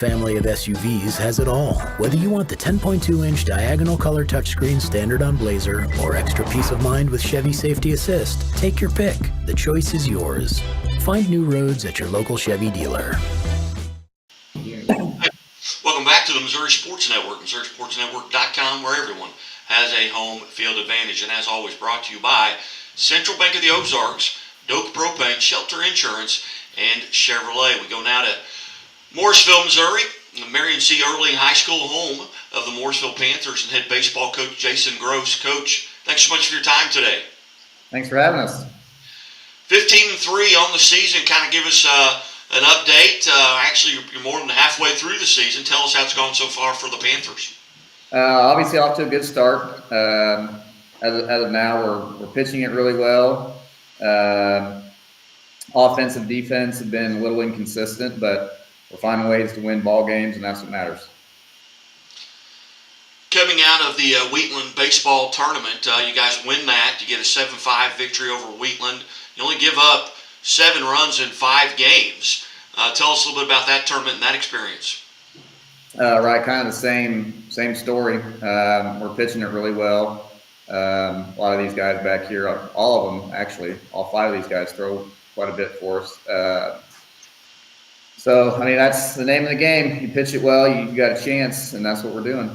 Family of SUVs has it all. Whether you want the 10.2-inch diagonal color touchscreen standard on Blazer or extra peace of mind with Chevy Safety Assist, take your pick. The choice is yours. Find new roads at your local Chevy dealer. Welcome back to the Missouri Sports Network, MissouriSportsNetwork.com, where everyone has a home field advantage. And as always, brought to you by Central Bank of the Ozarks, Doak Propane, Shelter Insurance, and Chevrolet. We go now to Morrisville, Missouri, Marion C. Early High School, home of the Morrisville Panthers, and head baseball coach Jason Gross. Coach, thanks so much for your time today. Thanks for having us. 15-3 on the season. Kind of give us an update. Actually, you're more than halfway through the season. Tell us how it's gone so far for the Panthers. Obviously, off to a good start. As of now, we're pitching it really well. Offensive, defense have been a little inconsistent, but we're finding ways to win ball games, and that's what matters. Coming out of the Wheatland baseball tournament, you guys win that. You get a 7-5 victory over Wheatland. You only give up 7 runs in 5 games. Tell us a little bit about that tournament and that experience. Right, kind of the same story. We're pitching it really well. A lot of these guys back here, all of them actually, all 5 of these guys throw quite a bit for us. So, I mean, that's the name of the game. You pitch it well, you got a chance, and that's what we're doing.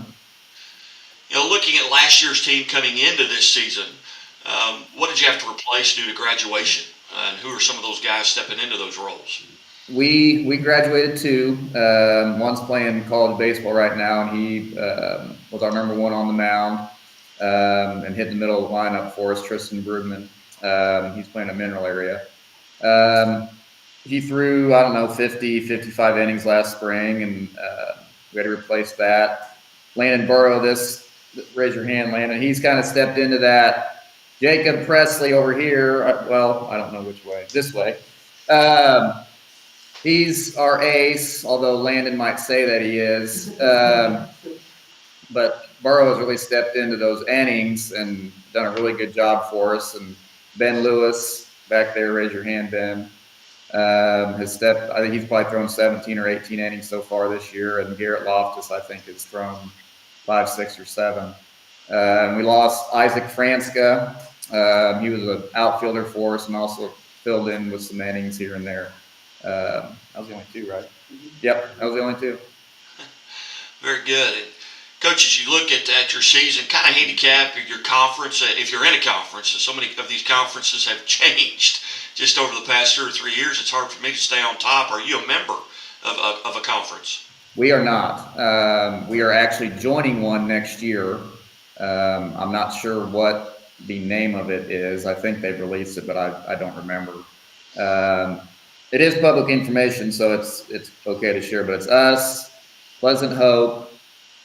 You know, looking at last year's team coming into this season, what did you have to replace due to graduation? And who are some of those guys stepping into those roles? We graduated 2. One's playing college baseball right now, and he was our number 1 on the mound and hit the middle of the lineup for us, Tristan Brugman. He's playing a mineral area. He threw, 50, 55 innings last spring, and we had to replace that. Landon Burrow, raise your hand, Landon. He's kind of stepped into that. Jacob Presley over here, well, I don't know which way, this way. He's our ace, although Landon might say that he is. But Burrow has really stepped into those innings and done a really good job for us. And Ben Lewis, back there, raise your hand, Ben. Has stepped. I think he's probably thrown 17 or 18 innings so far this year, and Garrett Loftus, I think, has thrown 5, 6, or 7. We lost Isaac Franska. He was an outfielder for us and also filled in with some innings here and there. That was the only 2, right? Yep, that was the only 2. Very good. And Coach, as you look at your season, kind of handicap your conference. If you're in a conference, so many of these conferences have changed just over the past 2 or 3 years. It's hard for me to stay on top. Are you a member of a conference? We are not. We are actually joining one next year. I'm not sure what the name of it is. I think they've released it, but I don't remember. It is public information, so it's okay to share. But it's us, Pleasant Hope,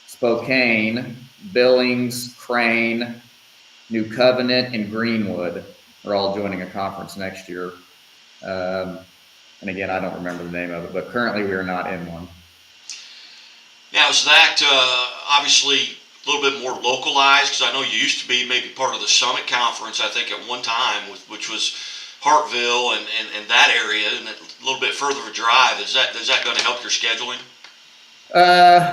Spokane, Billings, Crane, New Covenant, and Greenwood are all joining a conference next year. And again, I don't remember the name of it, but currently we are not in one. Now, is that obviously a little bit more localized? Because I know you used to be maybe part of the Summit Conference, I think, at one time, which was Hartville and that area, and a little bit further of a drive. Is that going to help your scheduling?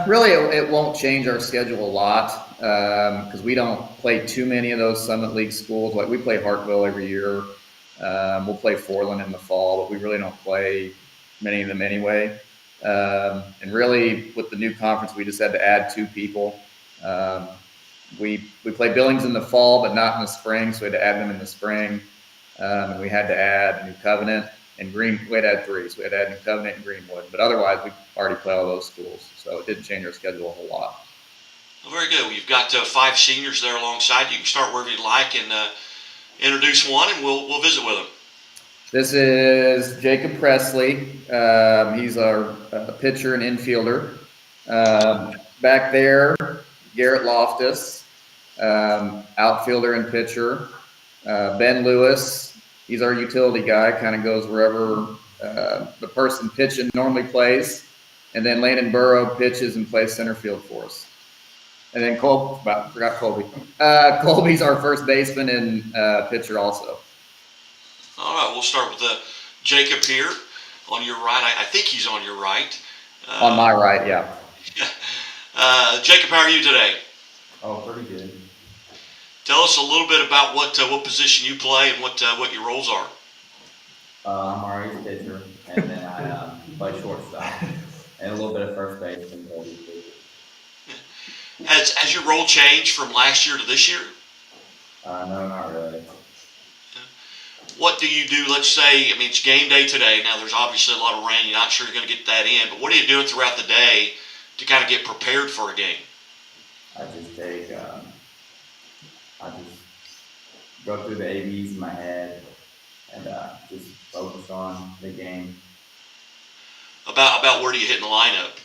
Really, it won't change our schedule a lot because we don't play too many of those Summit League schools. Like, we play Hartville every year. We'll play Forland in the fall, but we really don't play many of them anyway. And really, with the new conference, we just had to add 2 people. We play Billings in the fall, but not in the spring, so we had to add them in the spring. And we had to add New Covenant and we had to add 3, so we had to add New Covenant and Greenwood. But otherwise, we already play all those schools, so it didn't change our schedule a whole lot. Well, very good. Well, you've got 5 seniors there alongside. You can start wherever you'd like and introduce one, and we'll visit with them. This is Jacob Presley. He's our pitcher and infielder. Back there, Garrett Loftus, outfielder and pitcher. Ben Lewis, he's our utility guy, kind of goes wherever the person pitching normally plays. And then Landon Burrow pitches and plays center field for us. And then forgot Colby. Colby's our first baseman and pitcher also. All right, we'll start with Jacob here on your right. I think he's on your right. On my right, yeah. Jacob, how are you today? Oh, pretty good. Tell us a little bit about what position you play and what your roles are. I'm our ace pitcher, and then I play shortstop, and a little bit of first base and goalie too. Has your role changed from last year to this year? No, not really. What do you do? Let's say, I mean, it's game day today. Now, there's obviously a lot of rain. You're not sure you're going to get that in, but what are you doing throughout the day to kind of get prepared for a game? I just take, I just go through the ABs in my head and just focus on the game. About where do you hit in the lineup?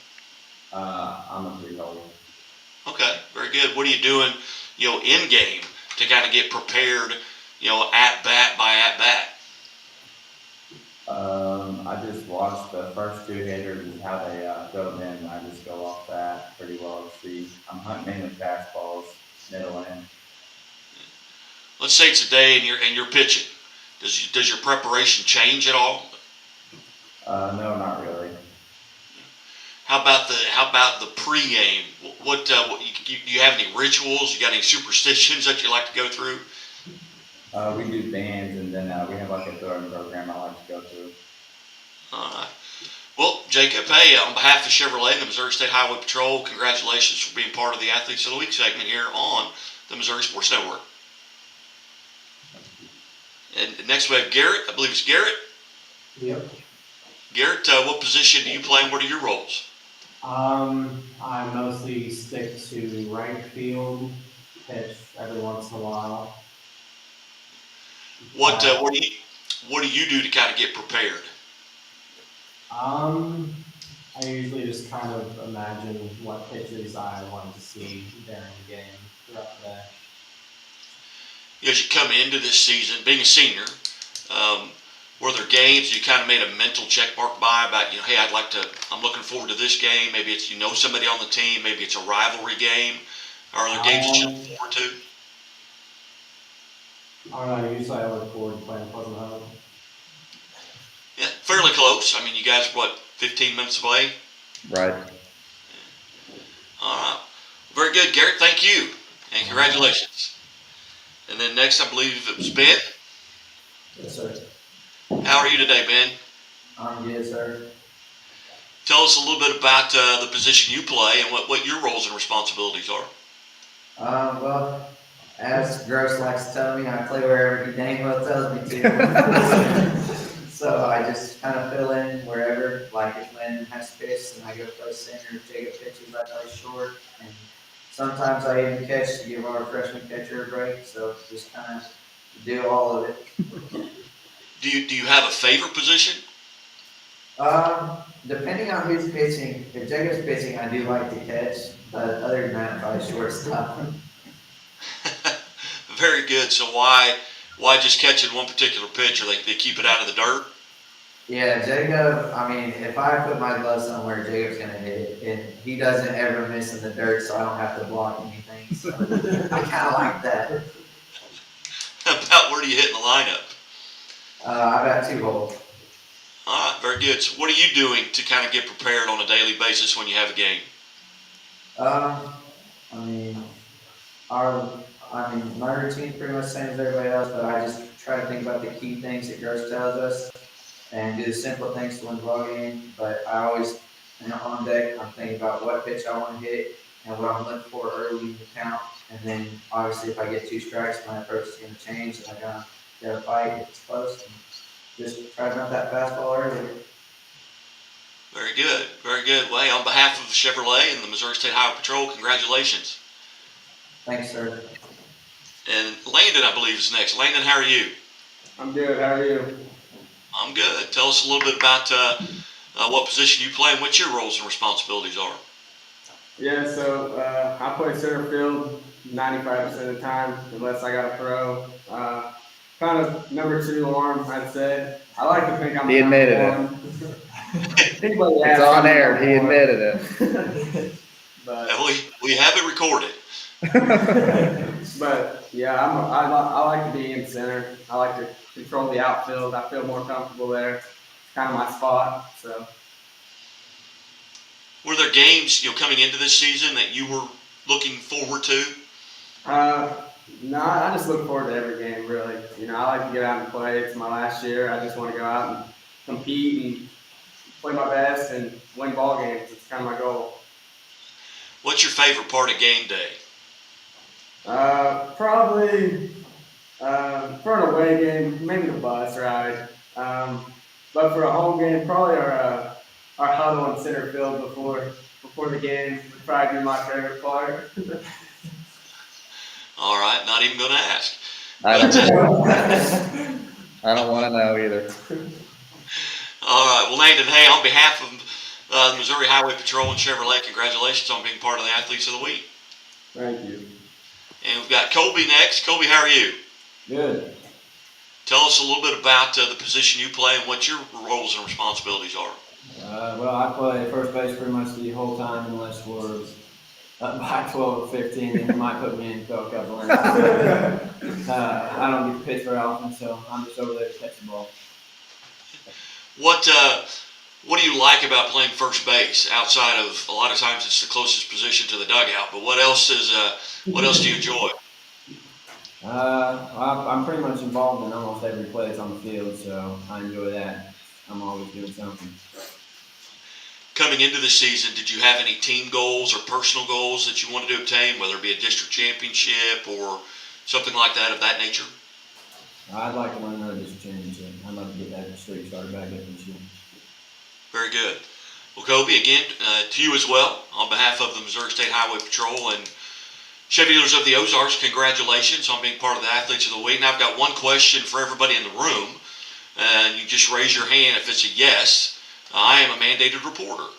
I'm a three-hole. Okay, very good. What are you doing, in game to kind of get prepared, at bat by at bat? I just watch the first two hitters and how they go in, and I just go off that pretty well to see. I'm hunting mainly fastballs, middle end. Let's say it's a day and you're pitching. Does your preparation change at all? No, not really. How about the pregame? What you have any rituals? You got any superstitions that you like to go through? We do bands, and then we have like a throwing program I like to go through. All right. Well, Jacob, hey, on behalf of Chevrolet and the Missouri State Highway Patrol, congratulations for being part of the Athletes of the Week segment here on the Missouri Sports Network. And next we have Garrett. I believe it's Garrett. Yep. Garrett, what position do you play and what are your roles? I mostly stick to right field, pitch every once in a while. What do you do to kind of get prepared? I usually just kind of imagine what pitches I want to see during the game throughout the day. As you come into this season, being a senior, were there games you kind of made a mental check mark by about, hey, I'm looking forward to this game. Maybe it's, somebody on the team. Maybe it's a rivalry game. Or are there games that you look forward to? I don't know. Usually I look forward to playing Pleasant Hill. Yeah, fairly close. I mean, you guys are, 15 minutes away? Right. All right. Very good, Garrett. Thank you. And congratulations. And then next, I believe it was Ben. Yes, sir. How are you today, Ben? I'm good, sir. Tell us a little bit about the position you play and what your roles and responsibilities are. Well, as Gross likes to tell me, I play wherever he dang well tells me to. So I just kind of fill in wherever, like if Lynn has pitched and I go play center, if Jacob pitches, I play short. And sometimes I even catch to give our freshman catcher a break. So just kind of do all of it. Do you have a favorite position? Depending on who's pitching, if Jacob's pitching, I do like to catch, but other than that, probably shortstop. Very good. So why just catching one particular pitch? Or they keep it out of the dirt? Yeah, Jacob, I mean, if I put my glove somewhere, Jacob's going to hit it. And he doesn't ever miss in the dirt, so I don't have to block anything. So I kind of like that. About where do you hit in the lineup? I've got 2 holes. All right, very good. So what are you doing to kind of get prepared on a daily basis when you have a game? My routine's pretty much the same as everybody else, but I just try to think about the key things that Gross tells us and do the simple things to win the ball game. But I always, on deck, I'm thinking about what pitch I want to hit and what I'm looking for early in the count. And then, obviously, if I get 2 strikes, my approach is going to change, and I got to fight if it's close. And just try to run that fastball early. Very good, very good. Well, on behalf of Chevrolet and the Missouri State Highway Patrol, congratulations. Thanks, sir. And Landon, I believe, is next. Landon, how are you? I'm good. How are you? I'm good. Tell us a little bit about what position you play and what your roles and responsibilities are. Yeah, so I play center field 95% of the time, unless I got to throw. Kind of number 2 arm, I'd say. I like to think I'm He admitted it. It's on air. He admitted it. But We have it recorded. But yeah, I like to be in center. I like to control the outfield. I feel more comfortable there. It's kind of my spot. So Were there games, coming into this season that you were looking forward to? No, I just look forward to every game, really. I like to get out and play. It's my last year. I just want to go out and compete and play my best and win ball games. It's kind of my goal. What's your favorite part of game day? Probably for an away game, maybe the bus ride. But for a home game, probably our huddle in center field before the game would probably be my favorite part. All right, not even going to ask. I don't want to know either. All right, well, Landon, hey, on behalf of the Missouri Highway Patrol and Chevrolet, congratulations on being part of the Athletes of the Week. Thank you. And we've got Colby next. Colby, how are you? Good. Tell us a little bit about the position you play and what your roles and responsibilities are. Well, I play first base pretty much the whole time unless we're up by 12 or 15, and you might put me in for a couple innings. I don't get to pitch very often, so I'm just over there to catch the ball. What do you like about playing first base outside of, a lot of times it's the closest position to the dugout, but what else do you enjoy? I'm pretty much involved in almost every play that's on the field, so I enjoy that. I'm always doing something. Coming into the season, did you have any team goals or personal goals that you wanted to obtain, whether it be a district championship or something like that of that nature? I'd like to win another district championship. I'd like to get that streak started back up this year. Very good. Well, Kobe, again, to you as well, on behalf of the Missouri State Highway Patrol and Chevy Dealers of the Ozarks, congratulations on being part of the Athletes of the Week. And I've got one question for everybody in the room, and you just raise your hand if it's a yes. I am a mandated reporter.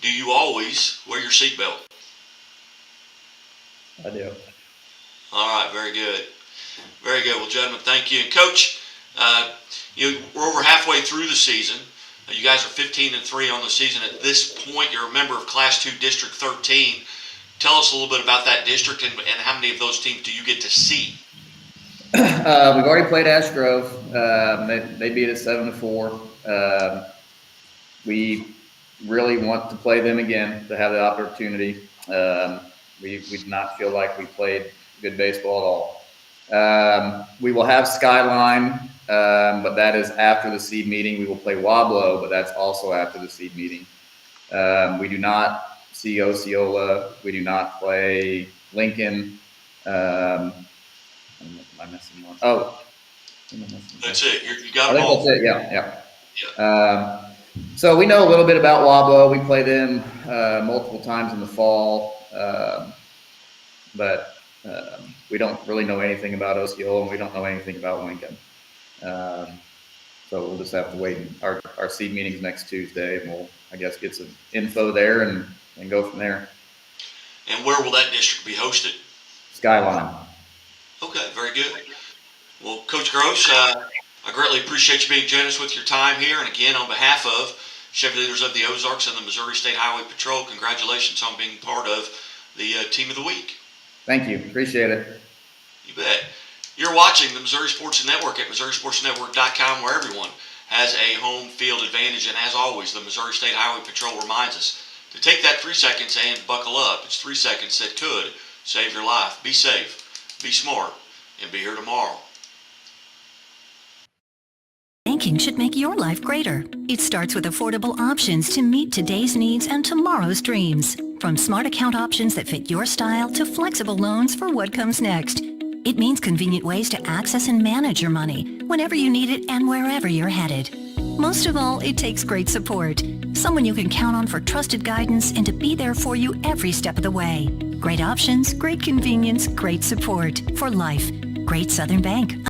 Do you always wear your seatbelt? I do. All right, very good. Very good. Well, gentlemen, thank you. And Coach, we're over halfway through the season. You guys are 15-3 on the season at this point. You're a member of Class 2 District 13. Tell us a little bit about that district and how many of those teams do you get to see? We've already played Ash Grove. They beat us 7-4. We really want to play them again to have the opportunity. We did not feel like we played good baseball at all. We will have Skyline, but that is after the seed meeting. We will play Wablo, but that's also after the seed meeting. We do not see Osceola. We do not play Lincoln. Am I missing one? Oh. That's it. You got I them think all. that's it, yeah. So we know a little bit about Wablo. We play them multiple times in the fall, but we don't really know anything about Osceola, and we don't know anything about Lincoln. So we'll just have to wait. Our seed meeting's next Tuesday, and we'll, I guess, get some info there and go from there. And where will that district be hosted? Skyline. Okay, very good. Well, Coach Gross, I greatly appreciate you being generous with your time here. And again, on behalf of Chevy Dealers of the Ozarks and the Missouri State Highway Patrol, congratulations on being part of the Team of the Week. Thank you. Appreciate it. You bet. You're watching the Missouri Sports Network at MissouriSportsNetwork.com, where everyone has a home field advantage. And as always, the Missouri State Highway Patrol reminds us to take that 3 seconds and buckle up. It's 3 seconds that could save your life. Be safe, be smart, and be here tomorrow. Banking should make your life greater. It starts with affordable options to meet today's needs and tomorrow's dreams. From smart account options that fit your style to flexible loans for what comes next. It means convenient ways to access and manage your money whenever you need it and wherever you're headed. Most of all, it takes great support. Someone you can count on for trusted guidance and to be there for you every step of the way. Great options, great convenience, great support for life. Great Southern Bank.